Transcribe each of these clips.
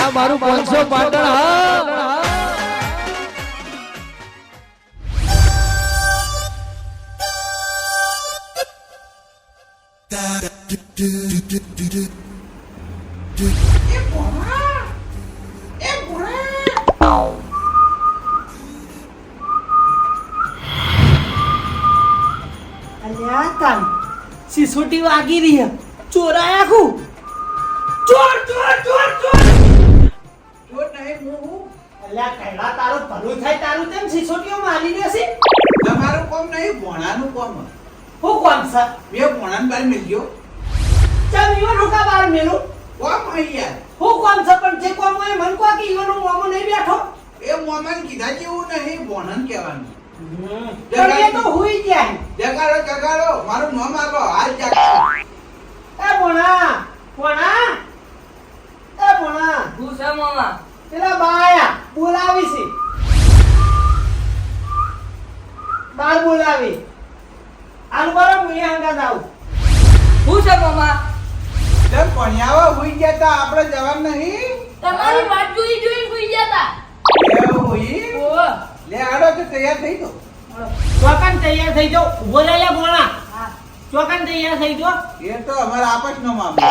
આ મારું 500 પાટણ હા સિસોટી વાગી રહી હે ચોરાયા કુ ચોર ચોર ચોર ચોર ચોર નહીં હું અલ્યા કૈલા તારો ભલું થાય તારું તેમ સિસોટીઓ મારી દેશે તમારું કોમ નહીં ભોણાનું કોમ હું કોમ છે બે ભોણાન બાર મિલજો ચાલ ઈવો રોકા બાર મેલું કોમ હઈ યાર હું કોમ છે પણ જે કોમ હોય મન કો કે ઈવાનો મોમો નહીં બેઠો એ મોમાન કીધા જેવું નહીં ભોણાન કહેવાનું પણ એ તો હુઈ ગયા જગાડો મારું નામ આપો હાલ જાગો એ ભોણા ભોણા એ ભોણા હું છે મામા પેલા બાયા બોલાવી છે બાર બોલાવી આલ બરો મુયા હંગા જાવ હું છે મામા જબ ભણ્યાવા હોઈ ગયા તા આપણે જવાબ નહીં તમારી વાત જોઈ જોઈને સુઈ ગયા એ હોઈ તા લે આડો તો તૈયાર થઈ તો ચોકન તૈયાર થઈ જાઓ ઉભો રહે લે ભોણા ચોકન તૈયાર થઈ જો એ તો અમારા આપસનો મામલો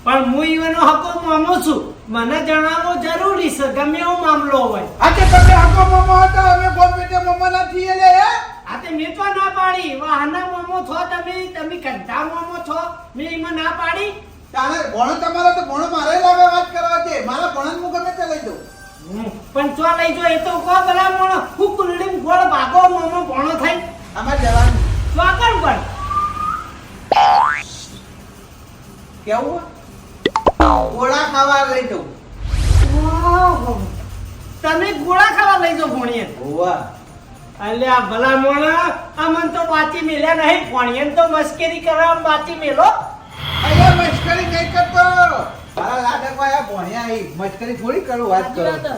પણ હું ઈવાનો હકો મામો છું મને જણાવવો જરૂરી છે ગમે એવો મામલો હોય આ કે તમે હકો મામો હતા અમે કોણ બેટે મામા નથી લે આ તે મેં તો ના પાડી વાહના મામો છો તમે કંઠા મામો છો મેં એમાં ના પાડી તારે ભણો તમારો તો ભણો મારે લાગે વાત કરવા છે મારા ભણન હું ગમે તે લઈ દઉં પણ ચો લઈ જો એ તો કો બલા મોણો હું કુલડીમ ગોળ ભાગો મામો ભણો થઈ અમાર જવાનું ચોકન પણ કેવું ગોળા ખાવા લઈ દઉં વાહ તમે ગોળા ખાવા લઈ જાઓ ભણીએ ઓવા અલ્યા ભલા મોણા અમન તો બાચી મેલ્યા નહીં ભણીએ તો મસ્કરી કરવા બાચી મેલો અરે મસ્કરી નહીં કરતો મારા લાડકવાયા ભણ્યા હી મસ્કરી થોડી કરું વાત કરો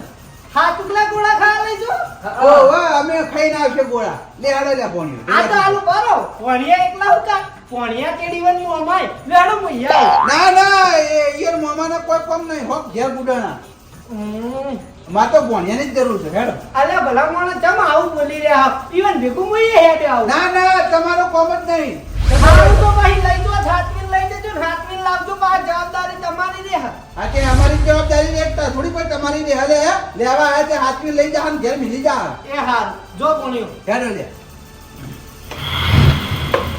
હા ટુકડા ગોળા ખાવા લઈ જાઓ ઓવા અમે ખાઈને આવશે ગોળા લે આડો લે ભણ્યો આ તો આલુ બરો ભણિયા એકલા ઉકા ભણિયા કેડીવન મોમાય લેડો મુયા ના ના એ ઈયર મામાને કોઈ કોમ નહીં હોક ઘેર બુડાણા માં તો ભણ્યાની જ જરૂર છે હેડો અલ્યા ભલા મોણા ચમ આવું બોલી રહ્યા ઈવન ભેગું મુયે હેડે આવું ના ના તમારો કોમ જ નહીં તમારું તો ભાઈ લઈ જો હાથવીન લઈ દેજો હાથવીન લાવજો બા જવાબદારી તમારી રે આ કે અમારી જવાબદારી લેતા થોડી કોઈ તમારી રે હલે લેવા આયા તે હાથવી લઈ જા ઘેર મિલી જા એ હાર જો ભણ્યો હેડો લે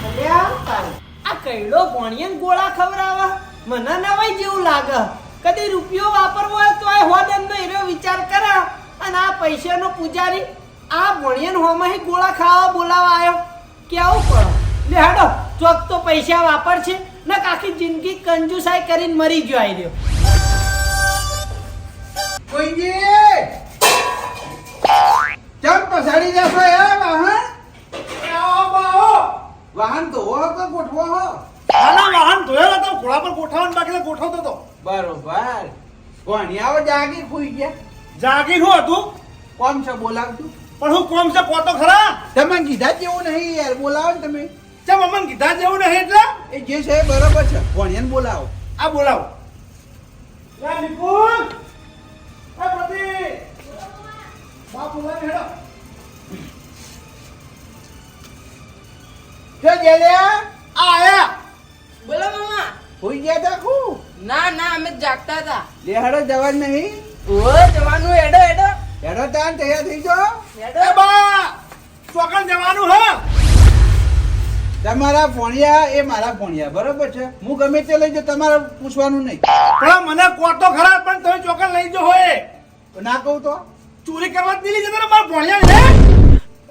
અલ્યા તારી આ કઈડો ભણિયન ગોળા ખવરાવા મને નવાઈ જેવું લાગે કદી રૂપિયો વાપરવો હોય તો આ હોદનનો હીરો વિચાર કરા અને આ પૈસાનો પૂજારી આ ભણિયન હોમાં ગોળા ખાવા બોલાવા આવ્યો કેવું પડે લે હેડો ચોક તો પૈસા વાપર છે ને આખી જિંદગી કંજુસાઈ કરીને મરી ગયો આઈ રહ્યો કોઈજી ચમ પસાડી જશો એ વાહન આવો બાઓ વાહન તો હો કે ગોઠવો હો આના વાહન ધોયેલા તો ઘોડા પર ગોઠવવાનું બાકી ગોઠવતો તો બરોબર ભણ્યાઓ જાગી ખુઈ ગયા જાગીર હું હતું કોમ છે બોલાવતું પણ હું કોમ છે પોતો ખરા તમે કીધા જેવું નહીં યાર બોલાવો ને તમે ચમ અમન કીધા જેવું નહીં એટલે એ જે છે બરોબર છે ભણ્યાને બોલાવો આ બોલાવો લા નિપુણ એ પતિ બાપ બોલાવી હેડો જો જેલ્યા આ આયા બોલો મામા ખુઈ ગયા તા ખુ ના ના અમે જાગતા હતા લે હેડો જવાન નહીં ઓ જવાનું હેડો હેડો હેડો તાન તૈયાર થઈ જાઓ હેડો એ બા ચોકન જવાનું હે તમારા ભણ્યા એ મારા ભણ્યા બરોબર છે હું ગમે તે લઈ જાઉં તમારે પૂછવાનું નહીં પણ મને કોતો ખરા પણ તમે ચોકન લઈ જો હોય ના કહું તો ચોરી કરવા જ નહીં જતા મારા ભણ્યા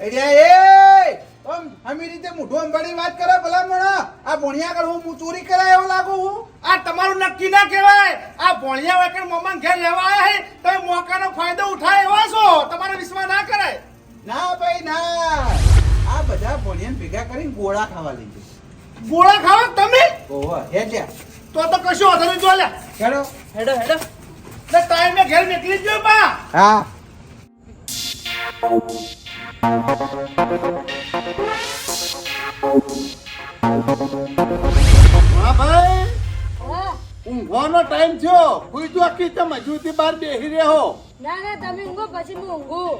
છે અરે એ ઓમ હમી રીતે મોઢું અંબાડી વાત કરે ભલા મણા આ ભણ્યા કર હું ચોરી કરાય એવું લાગુ હું આ તમારું નક્કી ના કહેવાય આ ભણ્યા વગર મોમાન ઘેર લેવા આયા હે તમે મોકાનો ફાયદો ઉઠાય એવા છો તમારો વિશ્વાસ ના કરાય ના ભાઈ ના આ બધા ભણ્યા ભેગા કરીને ગોળા ખાવા લઈ જાય ગોળા ખાઓ તમે ઓહો હે લ્યા તો કશું વાંધો નહીં જો લે હેડો હેડો હેડો ને ટાઈમે ઘેર નીકળી જ જો બા હા હા ભાઈ ઊંઘવાનો ટાઈમ થયો કોઈ જો આખી તમે હજુથી બહાર બેસી રહ્યો ના ના તમે ઊંઘો પછી હું ઊંઘું.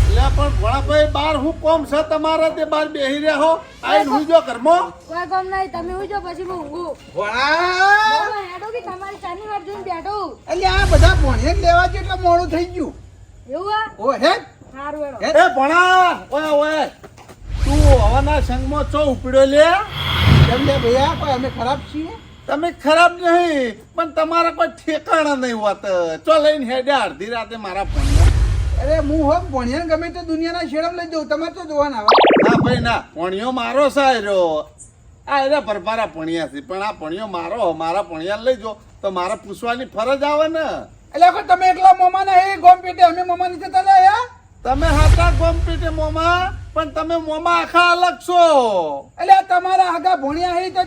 એટલે પણ ભોળાભાઈ બહાર હું કોમ છે તમારા તે બહાર બેસી રહ્યો આઈને હું જો ઘરમાં કોઈ કામ નહીં તમે ઊંઘો પછી હું ઊંઘું. ભોળા બાબા, હેડો કે તમારી ચાની વાત જોઈને બેઠો. એટલે આ બધા ભણિયા લેવા જેટલું મોડું થઈ ગયું એવું આ ઓ હે સારું હેડો. એ ભણા ઓય ઓય તું હવાના સંગમાં ચો ઉપડ્યો લે કેમ લે ભૈયા કોઈ અમે ખરાબ છીએ તમે ખરાબ નહીં પણ તમારા કોઈ ઠેકાણા નહીં હોત ચો લઈને હેડ્યા અડધી રાતે મારા ફોનમાં અરે હું હો ભણિયા ગમે તે દુનિયાના શેરમ લઈ જઉં તમારે તો જોવાના આવા ના ભાઈ ના ભણિયો મારો છે આ એના ભરભારા ભણ્યા છે પણ આ ભણિયો મારો મારા ભણિયા લઈ જો તો મારે પૂછવાની ફરજ આવે ને એટલે કોઈ તમે એકલા મોમાં ના હે ગોમ પેટે અમે મોમાં નીચે તલે હે તમે હતા કોમ્પિટી મોમાં પણ તમે મોમાં આખા અલગ છો એટલે આ તમારા આગા ભણ્યા હે તો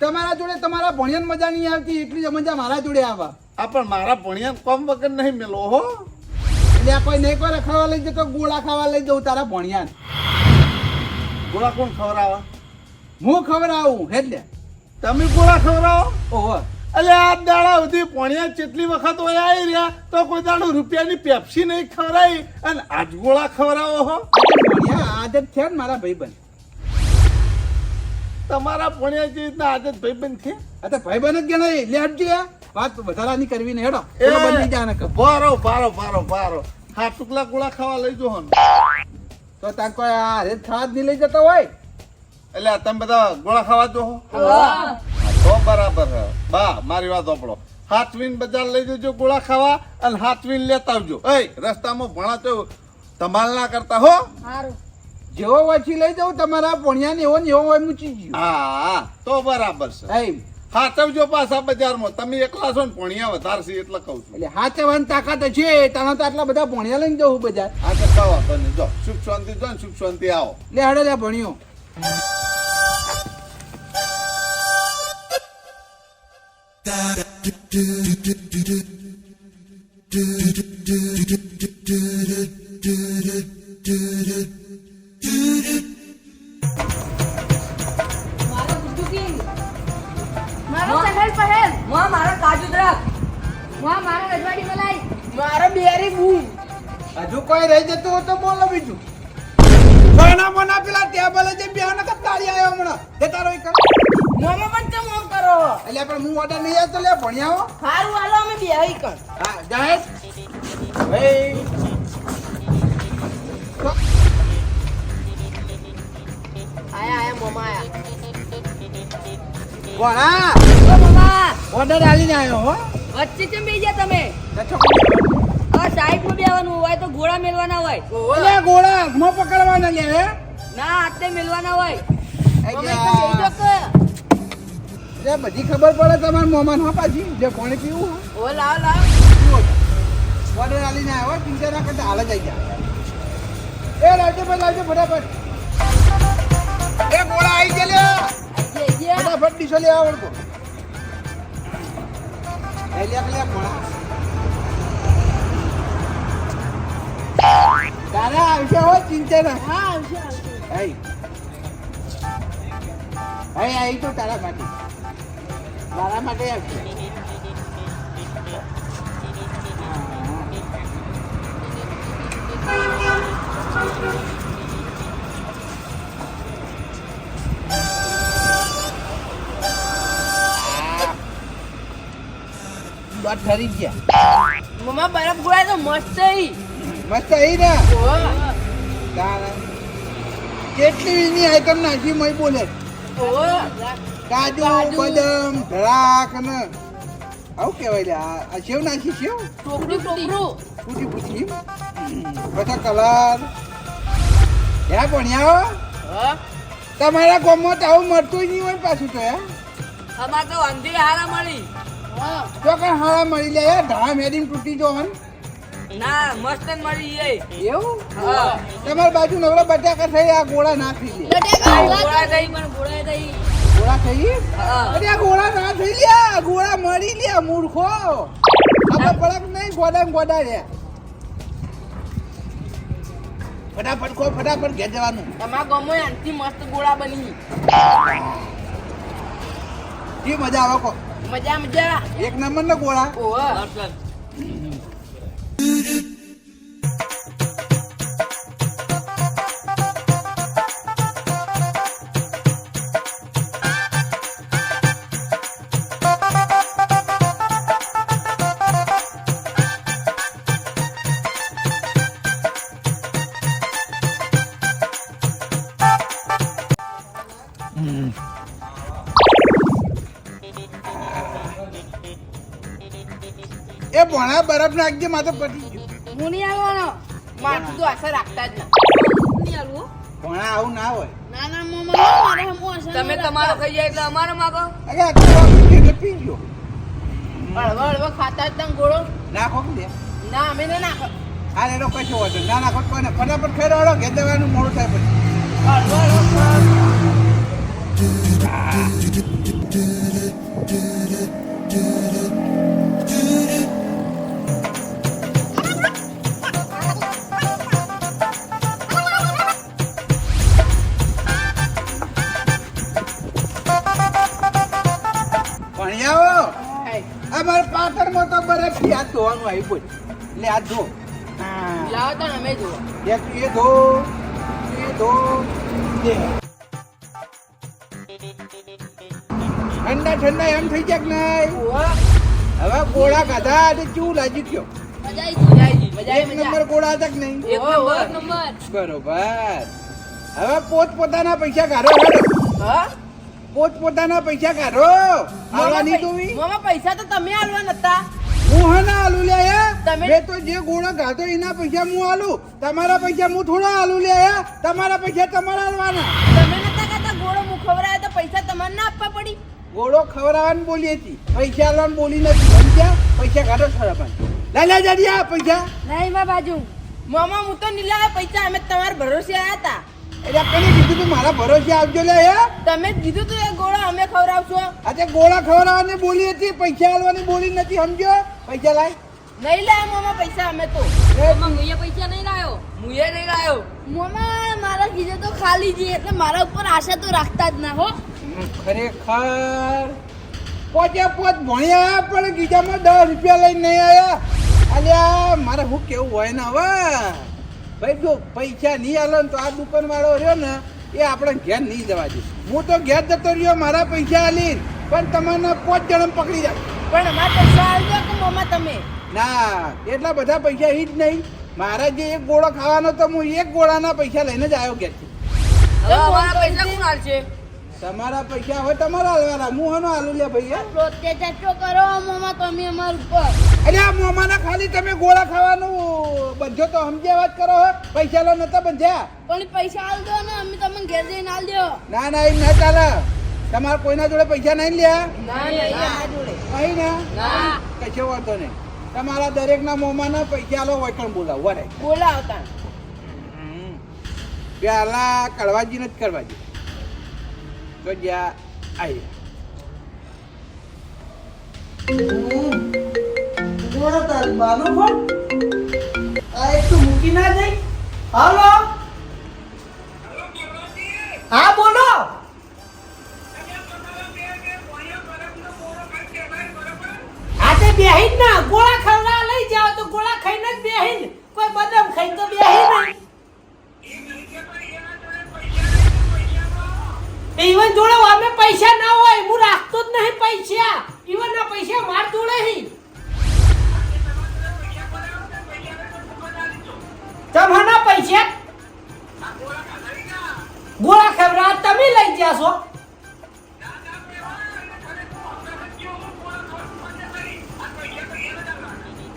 તમારા જોડે તમારા ભણ્યાને મજા નહીં આવતી એટલી જ મજા મારા જોડે આવે આ પણ મારા ભણિયા કોમ વગર નહીં મેલો હો એટલે આ કોઈ નહીં કોઈ રખડવા લઈ જતો ગોળા ખાવા લઈ જવું તારા ભણ્યાને ગોળા કોણ ખવડાવે હું ખબર આવું એટલે તમે ગોળા ખવડાવો ઓહો એટલે આ દાડા સુધી ભણ્યા જેટલી વખત ઓય આવી રહ્યા તો કોઈ દાડો રૂપિયાની પેપ્સી નહીં ખવડાવી અને આજ ગોળા ખવડાવો હો ભણ્યા આદત છે ને મારા ભાઈબંધ તમારા ભણ્યા જે રીતના આદત ભાઈબંધ છે આ તો ભાઈબંધ જ ગણાય એટલે હટજે આ વાત વધારાની કરવી ને હેડો પેલો બંધી જા ને કર. બારો હા ટુકલા ગોળા ખાવા લઈ જો હન તો તાર કોઈ આ રેત ખાવા જ નહીં લઈ જતો હોય એટલે તમે બધા ગોળા ખાવા જો હો તો બરાબર હે બા મારી વાત સાંભળો હાથવીન બજાર લઈ જજો ગોળા ખાવા અને હાથવીન લેતા આવજો એ રસ્તામાં ભણા તો ધમાલ ના કરતા હો સારું. જેવો વાંચી લઈ જાઉં તમારા ભણ્યા ને એવો ને એવો હોય મૂકી ગયો હા તો બરાબર છે એમ હાચવજો પાછા બજારમાં તમે એકલા છો ને ભણ્યા વધારે છે એટલે કહું છું એટલે હાચવાની તાકાત છે તાણા તો આટલા બધા ભણ્યા લઈને જવું બજાર આ તો કહો તને જો સુખ શાંતિ જો ને સુખ શાંતિ આવો લે હેડો લે ભણ્યો મારો બુદ્ધુ કિંગ. મારો સહેલ પહેલ. મારો કાજુ દ્રાક્ષ. મારો રજવાડી મલાઈ. મારો બેરી બૂમ. હજુ કોઈ રહી જતું હોય તો બોલો બીજું સોના મોના પેલા ટેબલે જે બેહનો કે તાળી આવ્યો હમણાં જતા રહો કર મોમો પણ ચમ ઓમ કરો. એટલે પણ હું ઓર્ડર નહીં આવતો લે ભણ્યા હો હારું હાલો અમે બેહી કર. હા જાહેર ભાઈ આયા મોમા આયા. ભણા ઓ મોમા ઓર્ડર આલીને આવ્યો હો વચ્ચે ચમ બેહી ગયા તમે. છોકરી આ સાઈડ માં બેહવાનું હોય તો ઘોડા મેલવાના હોય. ઓલે ગોળા હાથમાં પકડવાના લે હે ના હાથે મેલવાના હોય. એટલે તમે તો બેહી જાઓ કે. જે બધી ખબર પડે તમારા મોમાન હા પાછી જે કોણે પીવું ઓ લાવ લાવ. ઓર્ડર આલીને આવ્યો ચિંતા ના કરતા હાલ જ આવી જા એ લાવજો ફટાફટ એ ગોળા આવી ગયા લે જે જે ફટાફટ ડીશો લે આવડતો એ લે ભણા દાદા આવશે હો ચિંતા ના હા આવશે આવશે. આઈ આઈ તો તારા માટે આવશે દોઢ ઠરી ગયા મમ્મા બરફ ગોળા તો મસ્ત હી. મસ્ત આવી ને ઓ તારા કેટલી એની આઈટમ નાખી મય બોલે ઓ કાજુ કાજુ. બદામ દ્રાક્ષ ને આવું કહેવાય લે આ સેવ નાખી સેવ ટોપરું પૂછી પછી કલર હે ભણ્યા હા તમારા ગામમાં તો આવું મળતું જ નહીં હોય પાછું તો હે અમાર તો અંધી હારા મળી. તો કઈ હારા મળી લે ઢા મેડીમ તૂટી જો હન ના મસ્ત જ મળી એ. એવું હા તમારી બાજુ નવરા બટાકા થઈ આ ગોળા ના થઈ લે ગોળા થઈ પણ ગોળા થઈ. ગોળા થઈ હા અરે આ ગોળા ના થઈ લ્યા ગોળા મળી લ્યા મૂર્ખો આપણે પડક નહીં ગોડા રે ફટાફટ ઘેર જવાનું તમારા ગામમાં આનથી મસ્ત ગોળા બની. જી મજા આવે કો મજા મજા એક નંબર ના ગોળા ઓહો એ ભણા બરફ નાખજે માથે પટી ગયું હું નહીં આવવાનો માથું તો આશા રાખતા જ ના નહીં આવવું ભણા આવું ના હોય ના ના મોમાં મારે હું અસર તમે તમારો ખાઈ જાય એટલે અમારો માગો અરે આ તો એટલે પી ગયો હળવો હળવો ખાતા જ તમે ગોળો નાખો કે લે ના અમે ના નાખો આ એનો કશો વાંધો ના નાખો કોઈ ને ફટાફટ ખાઈ રહ્યો ઘેર દેવાનું મોડું થાય પછી હળવો હળવો ભણ્યાઓ આ મારા પાટણમાં તો બરફ થી હાથ ધોવાનું આવી બોલ એટલે હાથ ધો લાવો તો અમે જુઓ એક એ ધો દે ઠંડા ઠંડા એમ થઈ જાય કે નહીં હવે ગોળા ખાધા એટલે કેવું લાગી ગયો મજા આવી મજા એક નંબર ગોળા હતા કે નહીં એક નંબર બરોબર હવે પોતપોતાના પૈસા કાઢો હેડો હા પોતપોતાના પૈસા કાઢો આવવાની તો મામા પૈસા તો તમે આલવા નતા હું હા આલુ લે તમે- મેં તો જે ગોળો ગાધો એના પૈસા હું આલુ તમારા પૈસા હું થોડા આલુ લે તમારા પૈસા તમારા આલવાના તમે નતા કહેતા ગોળો મુખ ખવડાવે તો પૈસા તમારે ના આપવા પડી ગોળો ખવડાવવાનું બોલી હતી પૈસા આલવાનું બોલી નથી સમજ્યા પૈસા કાઢો સરાબાન લે જડિયા પૈસા નહીં માં બાજુ મામા હું તો નીલા પૈસા અમે તમારા ભરોસે આયા હતા એટલે કોને કીધું તું મારા ભરોસે આવજો લે તમે જ કીધું તું એ ગોળો અમે ખવડાવશો આજે ગોળા ખવડાવવાની બોલી હતી પૈસા આલવાની બોલી નથી સમજો પૈસા લાય નહીં લાયા મામા પૈસા અમે તો મુએ પૈસા નહીં લાયો મુએ નહીં લાયો મોમાં મારા કીધે તો ખાલી છે એટલે મારા ઉપર આશા તો રાખતા જ ના હો ખરેખર પોતે પોત ભણ્યા પણ ગીજામાં 10 રૂપિયા લઈને નહીં આયા અલ્યા મારે શું કેવું હોય ને હવે ભાઈ જો પૈસા નહીં આલે ને તો આ દુકાન વાળો રહ્યો ને એ આપણે ઘેર નહીં જવા દે હું તો ઘેર જતો રહ્યો મારા પૈસા આલી પણ તમને 5 જણ પકડી જાય પણ અમારા પૈસા આલજો કે મામા તમે ના એટલા બધા પૈસા ઈ જ નહીં મારા જે એક ગોળો ખાવાનો તો હું એક ગોળાના પૈસા લઈને જ આવ્યો ઘેરથી હવે અમારા પૈસા કોણ આલશે તમારા પૈસા હવે તમારા હાલવાના હું હનો હાલું લે ભાઈ અત્યાચાર ચો કરો મોમાં તમે અમાર ઉપર અલ્યા મોમાના ખાલી તમે ગોળા ખાવાનું બંધો તો સમજ્યા વાત કરો હો પૈસા લો નતા બંધ્યા પણ પૈસા આલ દો ને અમે તમને ઘેર જઈને આલ દો ના ના એમ ના ચાલે તમારા કોઈના જોડે પૈસા નહીં લ્યા ના નહીં અમારા જોડે નહીં ને ના કશો વાંધો નહીં તમારા દરેકના મોમાના પૈસા લો વૈકણ બોલાવો વરે બોલાવતા પેલા કડવાજીને જ કરવાજી તો જ્યાં આવી ગોળો તારી બાનો ફોન આ એક તો મૂકી ના જઈ હાલો હા બોલો આજે બેહીન ના ગોળા ખવડા લઈ જાવ તો ગોળા ખાઈને જ બેહીન કોઈ બદામ ખાઈ તો બેહી નહીં ઈવન જોડે અમે પૈસા ના હોય હું રાખતો જ નહીં પૈસા ઈવન ના પૈસા માર જોડે હી તમારા પૈસા ગોળા ખવડા તમે લઈ જાશો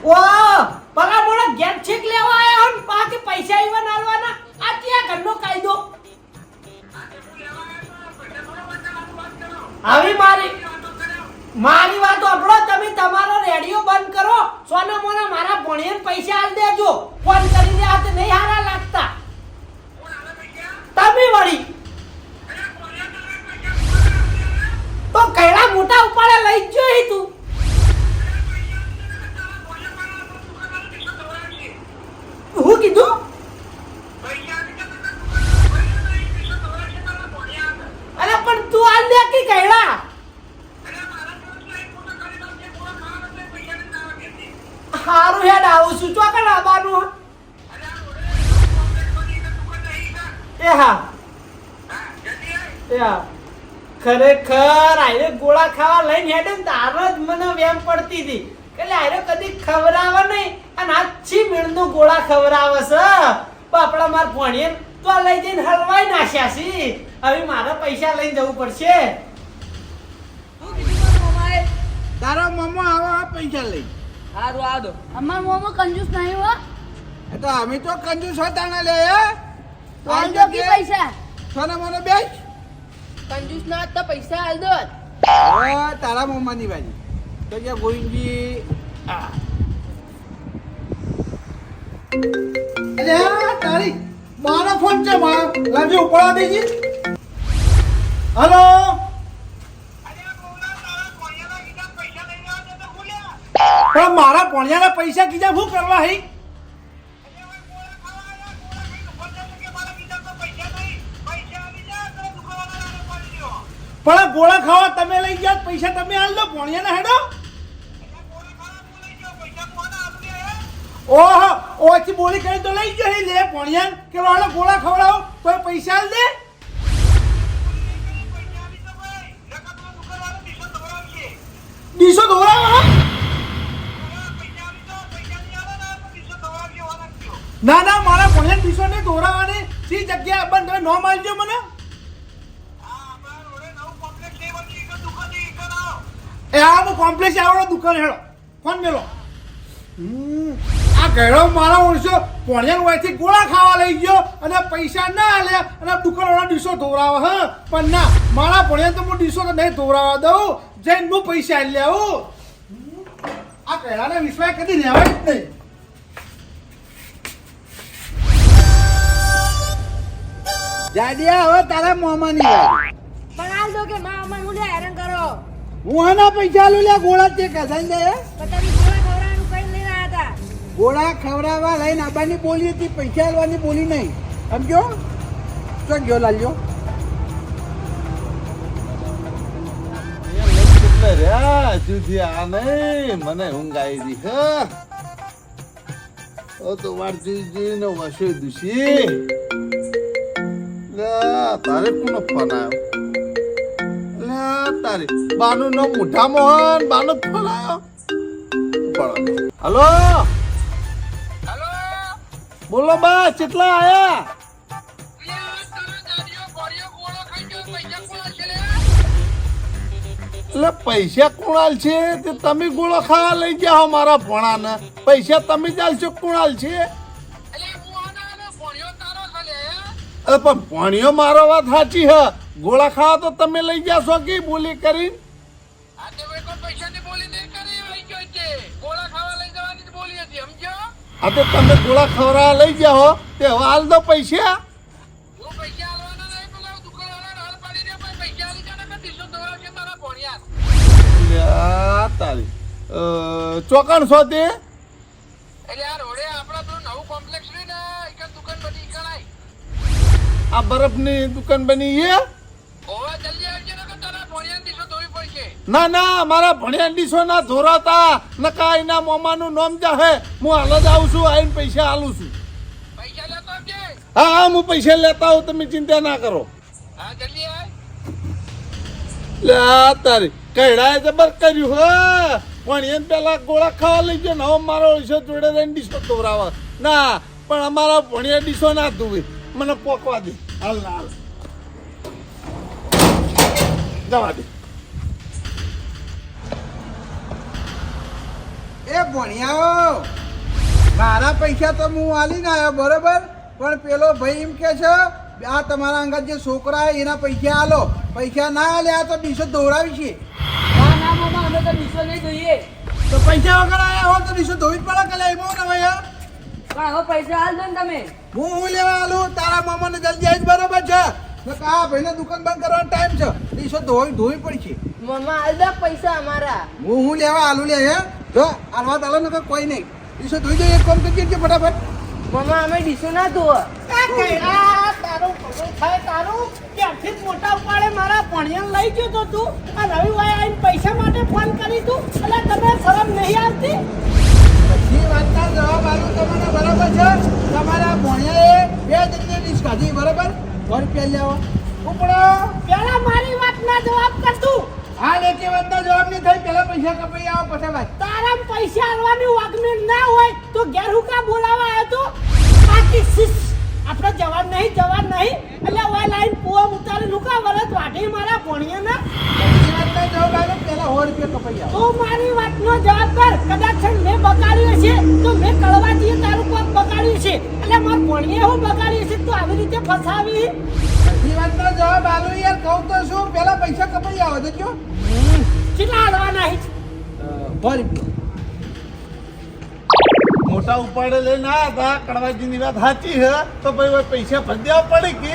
ઓ પગા મોડા ગેટ છેક લેવા આયા હન બાકી પૈસા ઈવન આલવાના આ ક્યાં ઘરનો કાયદો હવે મારી વાત સાંભળો તમે તમારો રેડિયો બંધ કરો સોના મોના મારા ભણિયાને પૈસા આલ દેજો ફોન કરીને આ નહીં હારા લાગતા તમે વળી તો કૈડા મોટા ઉપાડે લઈ જ જો તું હું કીધું અરે પણ તું આલ દે કે કૈડા હેડ આવું છું ચોકન આવવાનું એ હા એ હા ખરેખર આયરે ગોળા ખાવા લઈને હેડે ને તાર જ મને વેમ પડતી હતી કે આયરે કદી ખવરાવે નહીં અને આ છી મીણનું ગોળા ખવરાવે છે બાપડા માર ભણીએ તો આ લઈ જઈને હલવાઈ નાખ્યા છે હવે મારા પૈસા લઈને જવું પડશે તારો મમ્મો આવા પૈસા લઈ હારું આ દો અમાર મોમો કંજૂસ નહીં હો એ તો અમે તો કંજૂસ હતા ને લે તો હાલ દો કે પૈસા સોના મને બેચ કંજૂસ ના તો પૈસા હાલ દો હવે તારા મમ્માની બાજી તો કે ગોવિંદજી અરે તારી મારો ફોન છે મારો લાવજો ઉપડા દેજી હલો પણ મારા પોણિયાના પૈસા કીધા શું કરવા હઈ પણ ગોળા ખાવા તમે લઈ ગયા પૈસા તમે હાલ દો પોણિયાના હેડો ઓહો ઓછી બોલી કરી તો લઈ ગયો હી લે પોણિયાન કે વાળો ગોળા ખવડાવો તો પૈસા હાલ દે દીસો દોરાવો ના ના મારા ભણ્યા દીસો ને દોરાવાની સી જગ્યા બંધ તમે નો માલજો મને એ આ હું કોમ્પ્લેક્સ આવડો દુકાન હેડો ફોન મેલો આ ઘેડો મારા ઓળશો ભણ્યા હોયથી ગોળા ખાવા લઈ ગયો અને પૈસા ના આલ્યા અને દુકાનવાળા ડીસો ધોરાવે હા પણ ના મારા ભણ્યા તો હું ડીસો તો નહીં ધોરાવા દઉં જઈને હું પૈસા આલ્યા આવું આ ઘેડાને વિશ્વાસ કદી રહેવાય જ નહીં જાડિયા હવે તારા મોમાની વાત પણ હાલ દો કે માં અમન હું હેરાન કરો હું આના પૈસા લો લે ગોળા તે કસાઈ દે પણ તમે ગોળા ખવડાવવાનું કઈ લઈને આવ્યા હતા ગોળા ખવડાવવા લઈને આબાની બોલી હતી પૈસા આલવાની બોલી નહીં સમજો તો ગયો લાલ્યો જુદી આ નહીં મને ઊંઘ આવી હતી હ તો વાર જીજી નો વસો દુશી તારે કોનો ફોન આવ્યો તારે બાનું નો મુઠા મોહન બાનો ફોન આવ્યો હલો બોલો બા કેટલા આયા એટલે પૈસા કોણાલ છે તે તમે ગોળો ખાવા લઈ ગયા હો મારા ભણાને પૈસા તમે જ આલશો કોણાલ છે અરે પણ ભણ્યો મારો વાત સાચી હ ગોળા ખાવા તો તમે લઈ ગયા છો કે બોલી કરીને હા તો તમે ગોળા ખવડાવવા લઈ ગયા હો તે હવે હાલ દો પૈસા તારી ચોકણ છો તે આ બરફની દુકાન બની છે ના ના મારા ભણ્યા ડીસો ના ધોરાતા નકા એના મોમાનું નામ જાહે હું હાલ જ આવું છું આઈને પૈસા હાલું છું હા હા હું પૈસા લેતા આવું તમે ચિંતા ના કરો લે તારી કઈડાએ જબર કર્યું હે પણ એને પેલા ગોળા ખાવા લઈ ગયો ને હવે મારો ડીસો જોડે રહીને ડીસો ધોરાવા ના પણ અમારા ભણ્યા ડીસો ના ધોવે મને પોકવા દે હાલ ના હાલ જવા દે એ ભણ્યાઓ મારા પૈસા તો હું આલીને આવ્યો બરોબર પણ પેલો ભાઈ એમ કે છે આ તમારા અંગત જે છોકરા એના પૈસા આલો પૈસા ના આલે આ તો ડીસો દોરાવી છે ના ના મામા અમે તો ડીસો નહીં જોઈએ તો પૈસા વગર આયા હો તો ડીસો ધોવી જ પડે કે એમો ને ભાઈ પણ હવે પૈસા હાલ દો ને તમે હું લેવા આલું તારા મામાને જલ્દી આવી જ બરોબર છે આ ભાઈને દુકાન બંધ કરવાનો ટાઈમ છે ડીસો ધોવી પડશે મમ્મા હાલ દો પૈસા અમારા હું લેવા આલુ લે હે જો આલવા તાલો ને કોઈ નહીં ડીસો ધોઈ દો એક કામ કરી કે ફટાફટ મમ્મા અમે ડીસો ના ધોવા તારું પગલું થાય તારું ત્યાંથી જ મોટા ઉપાડે મારા ભણિયાને લઈ ગયો તો તું આ રવિવારે આવીને પૈસા માટે ફોન કરી તું એટલે તમે શરમ નહીં આવતી પછી વાતના જવાબ આલું તમને બરાબર છે. તમારા ભણ્યાએ 2 જણની ડીશ ખાધી બરાબર. 100 રૂપિયા લેવા ઉપડો. પેલા મારી વાતના જવાબ કર તું. હાલ એકે વાતના જવાબ નહીં થઈ. પહેલા પૈસા કપાઈ આવો પછી વાત. તારા પૈસા આલવાની વાગમેળ ના હોય તો ઘેર હું કા બોલાવા આવ્યો તો? બાકી શિશ આપણે જવાન નહીં એટલે ઓય લાઈન પુઆ ઉતારી લુકા વરત વાઢી મારા ભણિયાના. એકે વાતના જવાબ આલો પહેલા 100 રૂપિયા કપાઈ આવો. તું મારી વાતનો જવાબ કર. કદાચ છે મેં બગાડ્યું છે તો મેં કળવાજીએ તારું કોક બગાડ્યું છે એટલે માર ભણિયે હું બગાડ્યું છે તો આવી રીતે ફસાવી. બધી વાતનો જવાબ આલો યાર. કહું તો શું પહેલા પૈસા કપાઈ આવો દેજો. કેટલા આલવાના છે? 100 રૂપિયા. મોટા ઉપાડે લઈને આવ્યા હતા, કડવાજીની વાત સાચી છે તો ભાઈ પૈસા ભરી દેવા પડે કે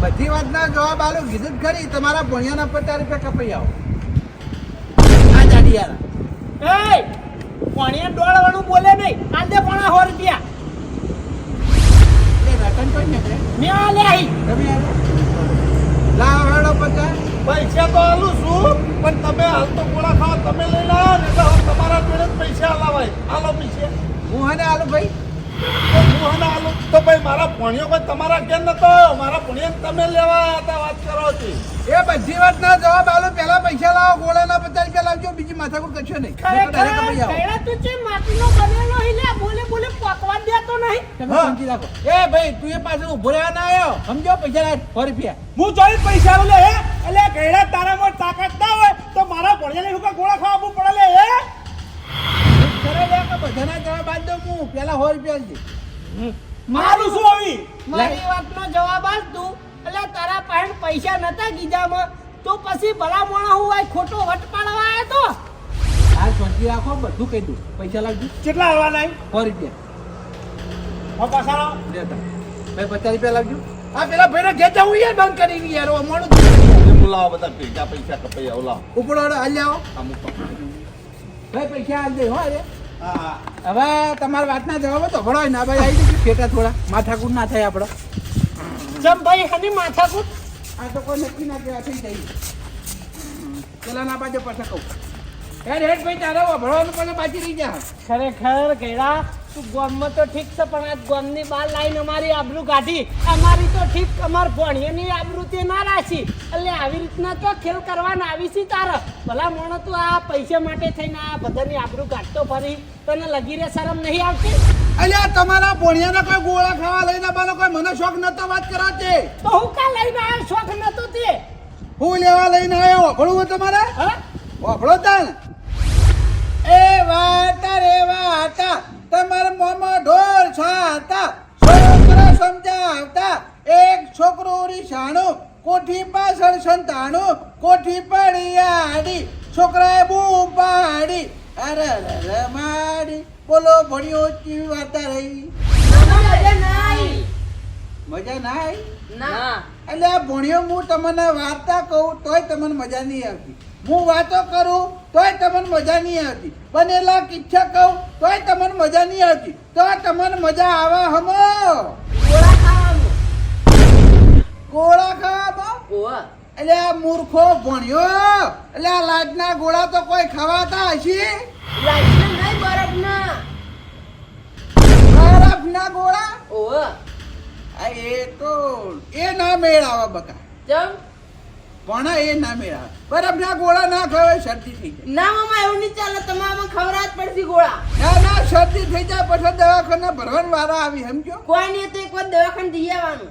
બધી વાતના જવાબ આલો કીધું જ ખરી. તમારા ભણિયાના 50 રૂપિયા કપાઈ આવો. આ જાડી યાર. એ ભણિયા ડોળવાનું બોલે નહીં. આલ દે પણ 100 રૂપિયા એ રતન કોઈ ને મેં આલે આઈ. તમે આવો. લાવ હેડો 50. પૈસા તો આલું છું પણ તમે હાલ તો ગોળા ખાવા તમે લઈને આવ્યા ને તો હવે તમારા જોડે જ પૈસા આલાવાય. આલો પૈસા હું હને આલો ભાઈ. તો હું હને આલું તો ભાઈ મારા ભણ્યો કોઈ તમારા ઘેર નતો. મારા ભણ્યો તમે લેવા આવ્યા હતા. વાત કરો છો એ બધી વાતના જવાબ આલો. પહેલા પૈસા લાવો. ગોળાના 50 રૂપિયા લાવજો. બીજી માથાકૂટ કરશો નહીં. ખરેખર કઈડા તું છે માટીનો બનેલો હિલે બોલે પકવા દેતો નહીં. તમે સમજી રાખો. એ ભાઈ તું એ પાસે ઉભો રહેવા ના આવ્યો. સમજો પૈસા લાવ 100 રૂપિયા. હું જોઈ પૈસા લે હે એટલે કઈડા તારામાં તાકાત ના હોય તો મારા ભણિયાને હું ગોળા ખાવા પડે લે હે. કરે લે કે બધાના જવાબ આલ દઉં હું. પહેલા 100 રૂપિયા છે. મારું શું આવી? મારી વાતનો જવાબ આલ તું. એટલે તારા પાસે પૈસા નતા ગીજામાં તો પછી ભલા મોણા હું આ ખોટો વટ પાડવા આવ્યો તો. હાલ શાંતિ રાખો. બધું કહી દઉં. પૈસા લાવજો. કેટલા આવવાના 100 રૂપિયા. પાછા દેતા ભાઈ 50 રૂપિયા લાવજો. આ પેલા ભાઈને ઘેર જવું યાર. બંધ કરી યાર. ઓ મોડું બોલાવો બધા ભેગા પૈસા કપાઈ આવો. લાવો ઉપડો હાલ જાઓ. અમુક ભાઈ પૈસા હાલ દે હો. અરે હા હવે તમારા વાતના જવાબ તો ભળો ના ભાઈ. આવી જજો ફેટા થોડા. માથાકૂટ ના થાય આપણો. જમ ભાઈ હની માથાકૂટ. આ તો કોઈ નક્કી ના કહેવા થઈ જાય. પેલા ના બાજુ પાછા કહું. હેડ ભાઈ તારે ભળવાનું પણ બાકી રહી જા. ખરેખર ગેડા તું ગામમાં તો ઠીક છે પણ આ ગામની બહાર લાઈને અમારી આબરૂ કાઢી. અમારી તો ઠીક અમાર ભણિયાની આબરૂ તે ના રાખી. એટલે આવી રીતના તો ખેલ કરવાના આવી છે તારે. ભલા મોણો તું આ પૈસા માટે થઈને આ બધાની આબરૂ કાઢતો ફરી તને લગી રે શરમ નહીં આવતી? અલ્યા તમારા ભોણિયાના કોઈ ગોળા ખાવા લઈને આવવાનો કોઈ મને શોખ નતો. વાત કરાતે તો હું કા લઈને આવ્યો? શોખ નતો તે. હું લેવા લઈને આવ્યો. ભણવું તમારે હા વાપરો તાન. એ વાતા રે વાતા તમારા મોમાં ઢોર છાતા. છોકરા સમજાવતા એક છોકરો રીસાણું કોઠી પાછળ સંતાણું કોઠી પડી આડી છોકરાએ બૂમ પાડી. અરે રે માડી બોલો ભણ્યો ચી વાતા રહી. મજા ના આવી? ના એટલે આ ભણ્યો હું તમને વાર્તા કહું તોય તમને મજા નહીં આવતી. હું વાતો કરું તોય તમને મજા નહીં આવતી. બનેલા કિસ્સા કહું તોય તમને મજા નહીં આવતી. તો તમને મજા આવે હમો ગોળા ખાવામાં? ઓવા એટલે આ મૂર્ખો ભણ્યો. એટલે આ લાજના ગોળા તો કોઈ ખવાતા હશે? બરફના ગોળા? ઓવા આ એ તો એ ના મેળ આવે બકા. ચમ પણ એ ના મેળ આવે. બરફના ગોળા ના ખવાય શરદી થઈ જાય. ના મામા એવું નહીં ચાલે તમારે ખવડાવ જ પડશે ગોળા. ના શરદી થઈ જાય પછી દવાખાના ભરવાની વારા આવી સમજો. કોઈ નહીં તો એક વાર દવાખાને જઈ આવવાનું.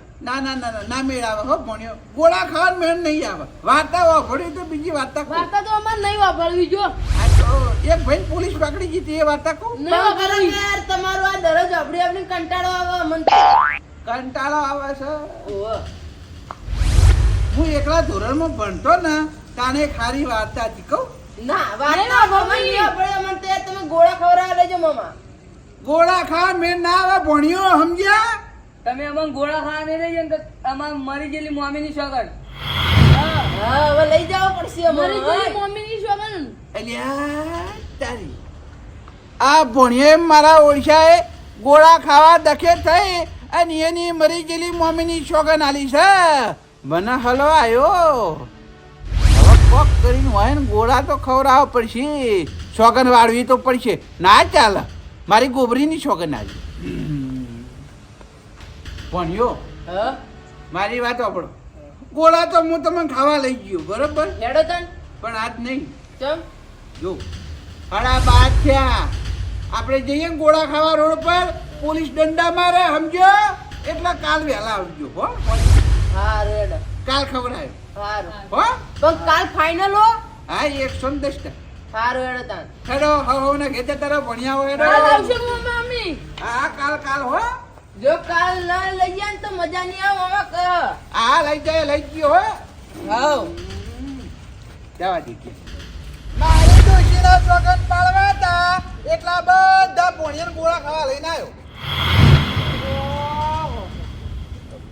ના મેળ આવે હો ભણ્યો. ગોળા ખાવાનું મેળ નહીં આવે. વાર્તા વાપરી તો બીજી વાર્તા કહું. વાર્તા તો અમારે નહીં વાપરવી જો. આ તો એક ભાઈ પોલીસ પકડી ગઈ એ વાર્તા કહું. નહીં વાપરવી યાર. તમારું આ દરરોજ આપણી કંટાળો આવે મન તો. કંટાળો આવે છે. ઓવા હું એકલા ધોરણમાં ભણતો ને તાને ખારી વાર્તા હતી કહું. ના વાર્તા વાપરવી નહીં આપણે અમને તે તમે ગોળા ખવડાવી લેજો મામા. ગોળા ખા મેળ ના આવે ભણ્યો સમજ્યા. તમે અમને ગોળા ખાવા નહીં લઈ જાય ને તો અમાર મરી ગયેલી મમ્મીની સોગંદ. હા હવે લઈ જવા પડશે અમારે. મમ્મીની શોભન અલ્યા તારી આ ભણ્યો મારા ઓળખાએ ગોળા ખાવા દખે થઈ અને એની મરી ગયેલી મમ્મીની સોગન આલી છે. મને હલો આવ્યો. હવે કોક કરીને હોય ને ગોળા તો ખવડાવવા પડશે. સોગન વાળવી તો પડશે. ના ચાલે મારી ગોબરીની છોકન આવી ભણ્યો હા મારી વાત સાંભળો ગોળા તો હું તમને ખાવા લઈ ગયો બરોબર હેડો તન પણ આજ નહીં ચમ જો હાડા બાદ થયા આપણે જઈએ ને ગોળા ખાવા રોડ પર પોલીસ દંડા મારે સમજો એટલે કાલ વહેલા આવજો હો હારું હેડો કાલ ખવડાય હારું હો પણ કાલ ફાઇનલ હો હા 110 હારું હેડો તન હેડો હો ને ઘેતે તારા ભણ્યા હોય કાલ હેડો આવશે મમ્મી હા કાલ હો જો કાલ ના લઈ જાય ને તો મજા નહીં આવે હવે કહ હા લઈ જાય લઈ ગયો હો હાઉ જવા દીધી મારી ડોશીના સોગન પાળવા હતા એટલા બધા ભણ્યા ગોળા ખાવા લઈને આવ્યો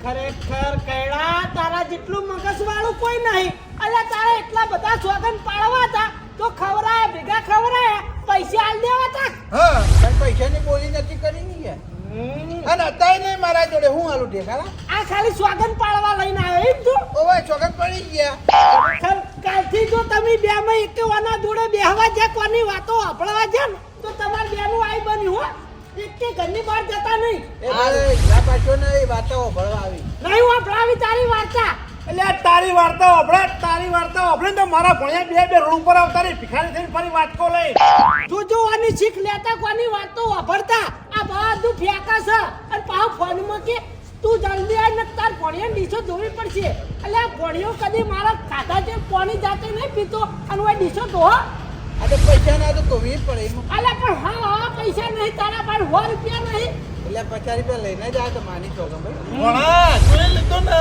ખરેખર કૈડા તારા જેટલું મગજ વાળું કોઈ નહીં અલ્યા તારા એટલા બધા સોગન પાડવા હતા તો ખવરાયા ભેગા ખવરાયા પૈસા આલ દેવા તા હા પણ પૈસાની બોલી નથી કરી ની યાર અને અત્યારે નહીં મારા જોડે હું આલું દેખાડા આ ખાલી સોગન પાડવા લઈને આવ્યો એમ તું ઓવે સોગન પડી ગયા ખરેખર કાલથી જો તમે બે માં એક વાના જોડે બેહવા જ્યાં કોની વાતો સાંભળવા જ્યાં ને તો તમાર બેનું આઈ બન્યું હો એક કે ઘરની બહાર જતા નહીં એ ભાઈ જા પાછો ને એ વાતો ભળવા આવી નહીં વાપરાવી તારી વાર્તા એટલે તારી વાર્તા ઓભળે તો મારા ભણ્યા બે રોડ ઉપર આવતા રહી ભિખારી થઈને ફરી વાટકો લઈ જોવાની શીખ લેતા કોની વાતો વાપરતા આ બધું ફેંકા છે અને પાછો ફોનમાં કે તું જલ્દી આવ ને તાર ભણ્યા ડીશો ધોવી પડશે એટલે આ ભણ્યો કદી મારા ખાધા છે પાણી જાતે નહીં પીતો અને ઓય ડીશો ધો આ તો પૈસા ના તો કોવી પડે એમાં અલે પણ હા પૈસા નહીં તારા પાસે 100 રૂપિયા નહીં એટલે 50 રૂપિયા લઈને જ આ તો માની સોગન ભાઈ ભણા જોઈ લીધું ને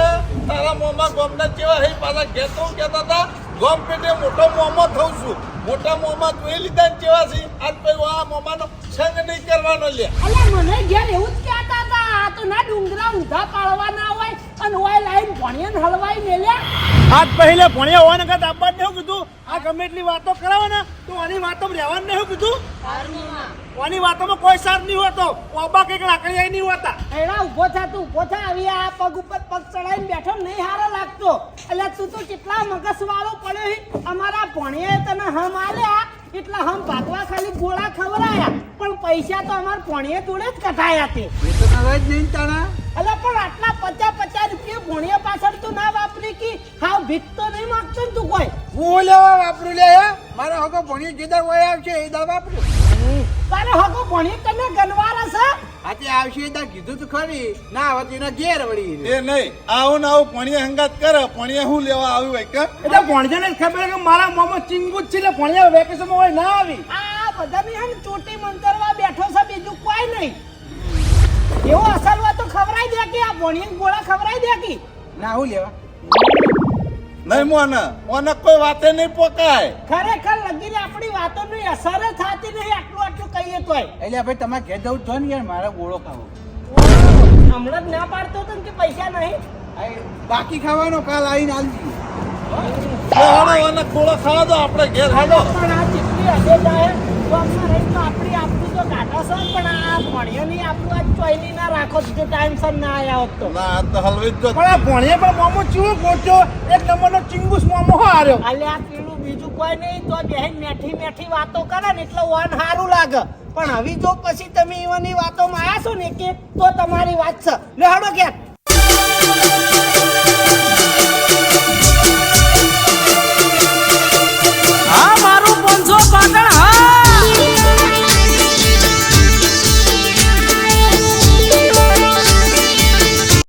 તારા મોમાં ગોમના જેવા હે પાછા ઘેતો કહેતા હતા ગોમ પેટે મોટો મોમો થઉં છું મોટા મોમાં જોઈ લીધા ને જેવા છે આજ પછી આ મોમાનો સંગ નહીં કરવાનો લે અલે મને ઘેર એવું જ કહેતા હતા આ તો ના ડુંગરા ઊંધા પાડવાના હોય અને ઓય લાઈન ભણ્યાને હલવાઈ મેલ્યા આજ પહેલે ભણ્યા હોય ને કાં આબાદ ને શું કીધું આ ગમે એટલી વાતો કરાવે ને તો આની વાતો રહેવાનું ને શું કીધું આની વાતોમાં કોઈ સાર નહીં હોતો ઓબા કઈક લાકડી નહીં હોતા એડા ઊભો થા તું ઊભો થા આવી આ પગ ઉપર પગ ચડાઈને બેઠો નહીં હારો લાગતો એટલે તું તો કેટલા મગસ વાળો પડ્યો હી અમારા ભણ્યાએ તને હમ આલ્યા એટલા હમ ભાગવા ખાલી ગોળા ખવરાયા પણ પૈસા તો અમાર ભણ્યા જોડે જ કઢાયા તે એ તો નવા જ નહીં તાણા અલા પણ આટલા 50 રૂપિયા ભણ્યા પાછળ તું ના વાપરી કે હાવ ભીખ તો નહીં માંગતો ને તું કોઈ હું લેવા વાપરું લે મારો હકો ભણ્યો જેદા હોય આવશે એ દા વાપરું તારે હકો ભણ્યો તને ગનવાર હશે આજે આવશે એ દા કીધું તો ખરી ના આવત એના ઘેર વળી એ નહીં આવું ને આવું ભણ્યા હંગાત કરે ભણ્યા હું લેવા આવ્યું હોય કે એટલે ભણજાને જ ખબર કે મારા મોમાં ચીંગુ જ છે એટલે ભણ્યા વેકેશનમાં હોય ના આવી આ બધાની હમ ચોટી મંતરવા બેઠો છે બીજું કોઈ નહીં એવો અસર હોય તો ખવરાઈ દે કે આ ભણ્યા ગોળા ખવરાઈ દે કે ના હું લેવા નહીં મોને કોઈ વાતે નહીં પોકાય ખરેખર લગીને આપણી વાતોની અસર જ થતી નહીં આટલું કહીએ તોય એટલે ભાઈ તમારે ઘેર જવું છો ને યાર મારા ગોળો ખાવો હમણાં જ ના પાડતો હતો ને કે પૈસા નહીં આ બાકી ખાવાનો કાલ આવીને આલજી અને ગોળો ખાવા દો આપણે ઘેર હાલો પણ આ જેટલી હદે જાય તો આપણે રહી તો આપણી આપતું તો કાઢા છે પણ આ ભણ્યો નહીં આપણું આ ચોયલી ના રાખો જો ટાઈમસર ના આવ્યા હોત તો ના આ તો હલવી જ જો પણ આ ભણ્યા પણ મોમો ચીવો પહોંચ્યો એક નંબરનો ચીંગુસ મોમો હાર્યો અલે આ પેલું બીજું કોઈ નહીં તો બેહીન મેઠી વાતો કરે ને એટલે વાન સારું લાગે પણ હવે જો પછી તમે એવાની વાતોમાં આવ્યા છો ને કે તો તમારી વાત છે લે હડો ક્યાં